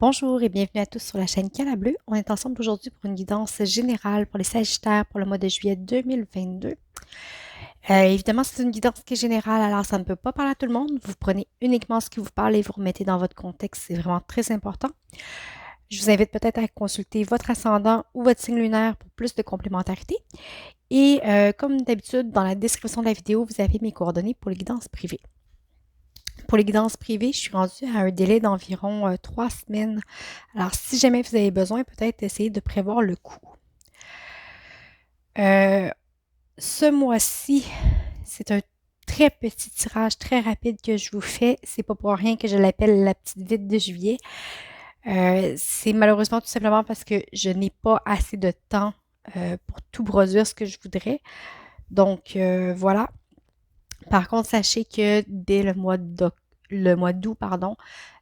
Bonjour et bienvenue à tous sur la chaîne Cala Bleu. On est ensemble aujourd'hui pour une guidance générale pour les Sagittaires pour le mois de juillet 2022. Évidemment, c'est une guidance qui est générale, alors ça ne peut pas parler à tout le monde. Vous prenez uniquement ce qui vous parle et vous remettez dans votre contexte. C'est vraiment très important. Je vous invite peut-être à consulter votre ascendant ou votre signe lunaire pour plus de complémentarité. Et comme d'habitude, dans la description de la vidéo, vous avez mes coordonnées pour les guidances privées. Pour les guidances privées, je suis rendue à un délai d'environ 3 semaines. Alors, si jamais vous avez besoin, peut-être essayer de prévoir le coût. Euh, ce mois-ci, c'est un très petit tirage, très rapide que je vous fais. C'est pas pour rien que je l'appelle la petite vide de juillet. C'est malheureusement tout simplement parce que je n'ai pas assez de temps pour tout produire ce que je voudrais. Donc, voilà. Par contre, sachez que dès le mois d'août, pardon,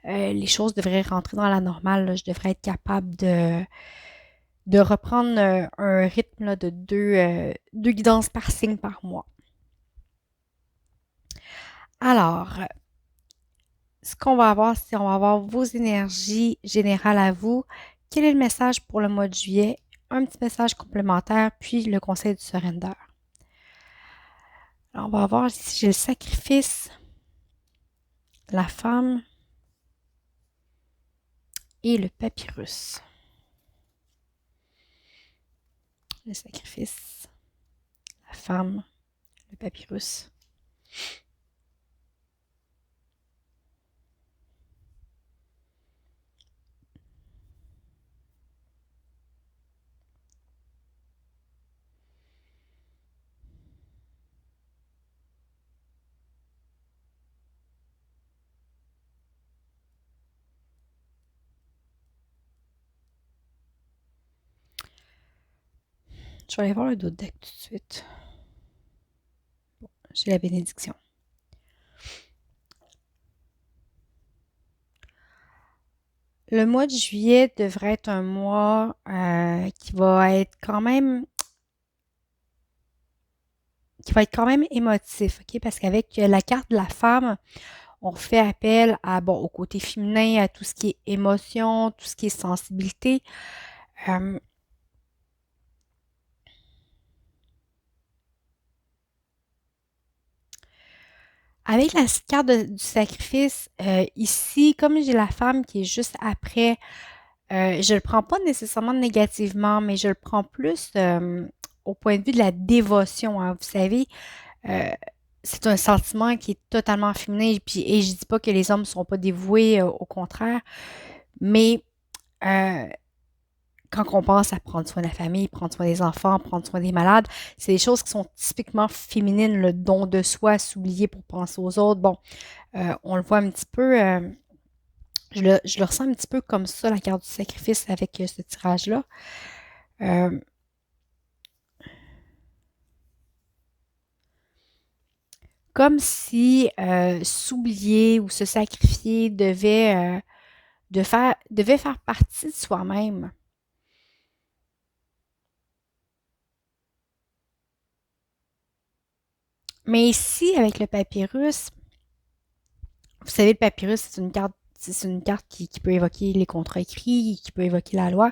les choses devraient rentrer dans la normale, là. Je devrais être capable de reprendre un rythme là, de deux guidances par signe par mois. Alors, ce qu'on va avoir, c'est on va avoir vos énergies générales à vous. Quel est le message pour le mois de juillet? Un petit message complémentaire, puis le conseil du surrender. Alors, on va voir ici, j'ai le sacrifice, la femme et le papyrus. Le sacrifice, la femme, le papyrus. Je vais aller voir le dos deck tout de suite. Bon, j'ai la bénédiction. Le mois de juillet devrait être un mois qui va être quand même émotif, ok? Parce qu'avec la carte de la femme, on fait appel à bon au côté féminin, à tout ce qui est émotion, tout ce qui est sensibilité. Euh, Avec la carte du sacrifice, ici, comme j'ai la femme qui est juste après, je le prends pas nécessairement négativement, mais je le prends plus au point de vue de la dévotion, hein. Vous savez, euh, c'est un sentiment qui est totalement féminin, et je dis pas que les hommes sont pas dévoués, au contraire, mais euh, quand on pense à prendre soin de la famille, prendre soin des enfants, prendre soin des malades, c'est des choses qui sont typiquement féminines, le don de soi, s'oublier pour penser aux autres. Bon, on le voit un petit peu, je le ressens un petit peu comme ça, la carte du sacrifice avec ce tirage-là. Euh, Comme si s'oublier ou se sacrifier devait faire partie de soi-même. Mais ici, avec le papyrus, vous savez, le papyrus, c'est une carte qui peut évoquer les contrats écrits, qui peut évoquer la loi,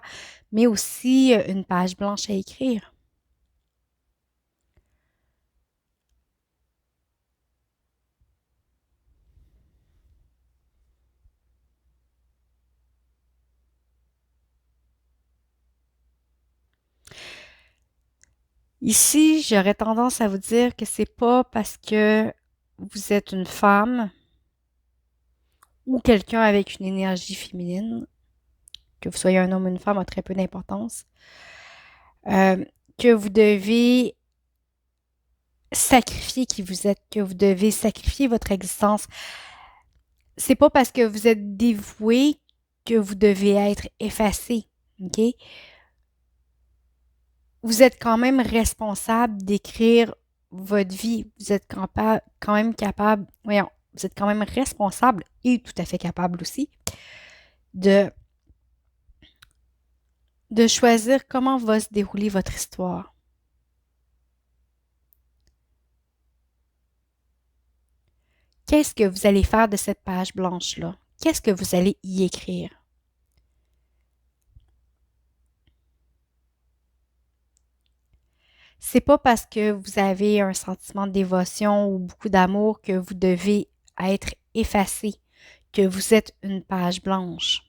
mais aussi une page blanche à écrire. Ici, j'aurais tendance à vous dire que c'est pas parce que vous êtes une femme ou quelqu'un avec une énergie féminine, que vous soyez un homme ou une femme a très peu d'importance, euh, que vous devez sacrifier qui vous êtes, que vous devez sacrifier votre existence. C'est pas parce que vous êtes dévoué que vous devez être effacé, ok? Vous êtes quand même responsable d'écrire votre vie. Vous êtes quand même capable, voyons, vous êtes quand même responsable et tout à fait capable aussi de, de choisir comment va se dérouler votre histoire. Qu'est-ce que vous allez faire de cette page blanche-là? Qu'est-ce que vous allez y écrire? C'est pas parce que vous avez un sentiment de dévotion ou beaucoup d'amour que vous devez être effacé, que vous êtes une page blanche.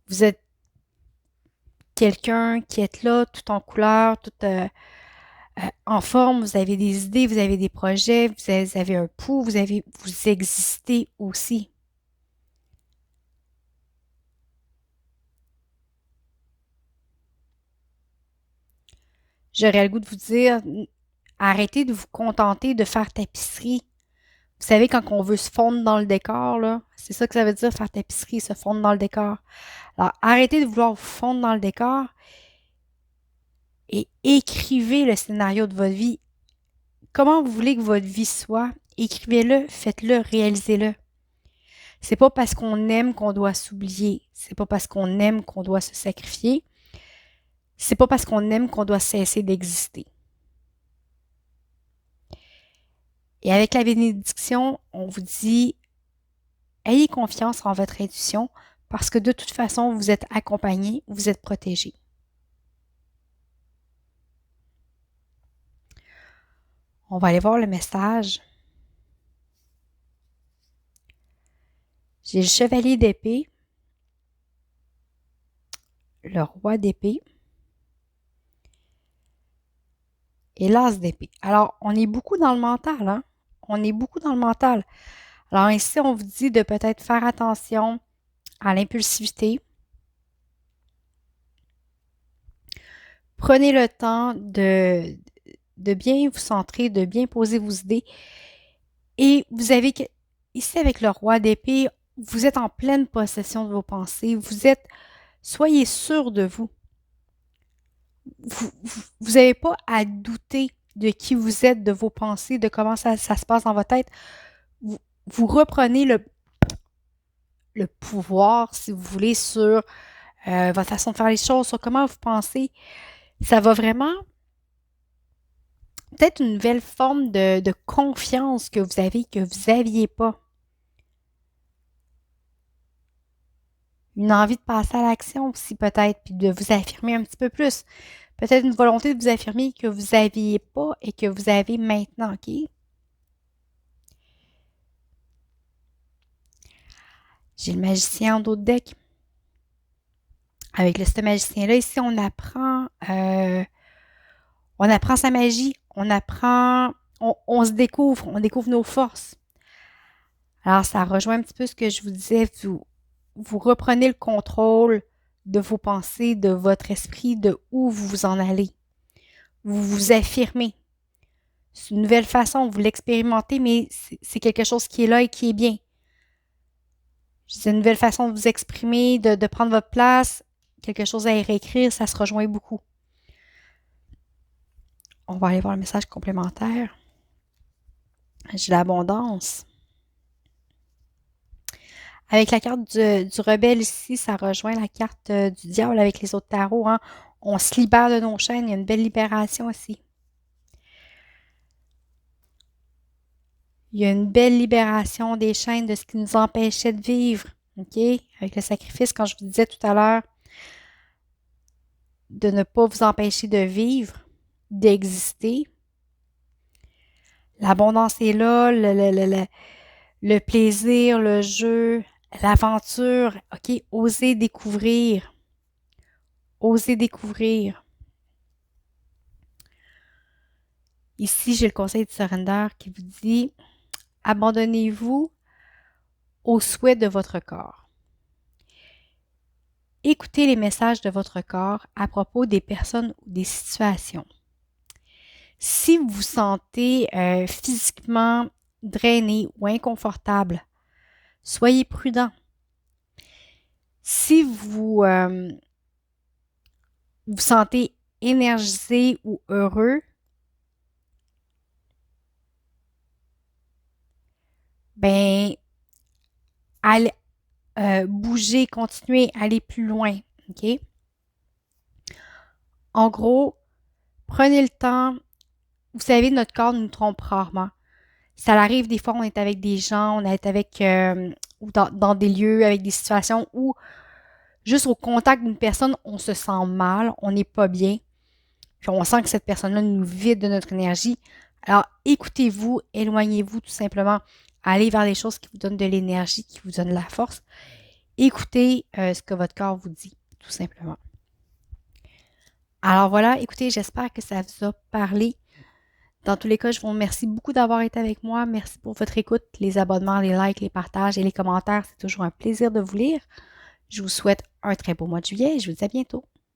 Vous êtes quelqu'un qui est là, tout en couleur, tout en forme, vous avez des idées, vous avez des projets, vous avez un pouls, vous existez aussi. J'aurais le goût de vous dire, arrêtez de vous contenter de faire tapisserie. Vous savez, quand on veut se fondre dans le décor, là, c'est ça que ça veut dire faire tapisserie, se fondre dans le décor. Alors, arrêtez de vouloir vous fondre dans le décor et écrivez le scénario de votre vie. Comment vous voulez que votre vie soit? Écrivez-le, faites-le, réalisez-le. C'est pas parce qu'on aime qu'on doit s'oublier. C'est pas parce qu'on aime qu'on doit se sacrifier. C'est pas parce qu'on aime qu'on doit cesser d'exister. Et avec la bénédiction, on vous dit, ayez confiance en votre intuition parce que de toute façon, vous êtes accompagné, vous êtes protégé. On va aller voir le message. J'ai le chevalier d'épée, le roi d'épée et l'as d'épée. Alors, on est beaucoup dans le mental, hein? On est beaucoup dans le mental. Alors ici, on vous dit de peut-être faire attention à l'impulsivité. Prenez le temps de bien vous centrer, de bien poser vos idées. Et vous avez, ici avec le roi d'épée, vous êtes en pleine possession de vos pensées. Soyez sûr de vous. Vous n'avez pas à douter de qui vous êtes, de vos pensées, de comment ça se passe dans votre tête. Vous reprenez le pouvoir, si vous voulez, sur votre façon de faire les choses, sur comment vous pensez. Ça va vraiment peut-être une nouvelle forme de confiance que vous avez, que vous n'aviez pas. Une envie de passer à l'action aussi peut-être, puis de vous affirmer un petit peu plus. Peut-être une volonté de vous affirmer que vous n'aviez pas et que vous avez maintenant, OK? J'ai le magicien en dos de deck. Avec ce magicien-là, ici, on apprend sa magie, on se découvre, on découvre nos forces. Alors, ça rejoint un petit peu ce que je vous disais, vous reprenez le contrôle de vos pensées, de votre esprit, de où vous vous en allez. Vous vous affirmez. C'est une nouvelle façon, vous l'expérimentez, mais c'est quelque chose qui est là et qui est bien. C'est une nouvelle façon de vous exprimer, de prendre votre place, quelque chose à y réécrire, ça se rejoint beaucoup. On va aller voir le message complémentaire. J'ai l'abondance. Avec la carte du rebelle ici, ça rejoint la carte du diable avec les autres tarots. Hein. On se libère de nos chaînes. Il y a une belle libération ici. Il y a une belle libération des chaînes de ce qui nous empêchait de vivre. OK? Avec le sacrifice, quand je vous disais tout à l'heure, de ne pas vous empêcher de vivre, d'exister. L'abondance est là, le plaisir, le jeu, l'aventure. OK? Osez découvrir. Osez découvrir. Ici, j'ai le conseil de surrender qui vous dit abandonnez-vous aux souhaits de votre corps. Écoutez les messages de votre corps à propos des personnes ou des situations. Si vous vous sentez physiquement drainé ou inconfortable, soyez prudent. Si vous vous sentez énergisé ou heureux, ben, allez, bouger, continuer, aller plus loin. OK? En gros, prenez le temps. Vous savez, notre corps nous trompe rarement. Ça arrive des fois, on est avec des gens, on est avec ou dans des lieux, avec des situations où juste au contact d'une personne, on se sent mal, on n'est pas bien. puis on sent que cette personne-là nous vide de notre énergie. Alors, écoutez-vous, éloignez-vous tout simplement. Allez vers les choses qui vous donnent de l'énergie, qui vous donnent de la force. Écoutez ce que votre corps vous dit, tout simplement. Alors voilà, écoutez, j'espère que ça vous a parlé. Dans tous les cas, je vous remercie beaucoup d'avoir été avec moi. Merci pour votre écoute, les abonnements, les likes, les partages et les commentaires. C'est toujours un plaisir de vous lire. Je vous souhaite un très beau mois de juillet et je vous dis à bientôt.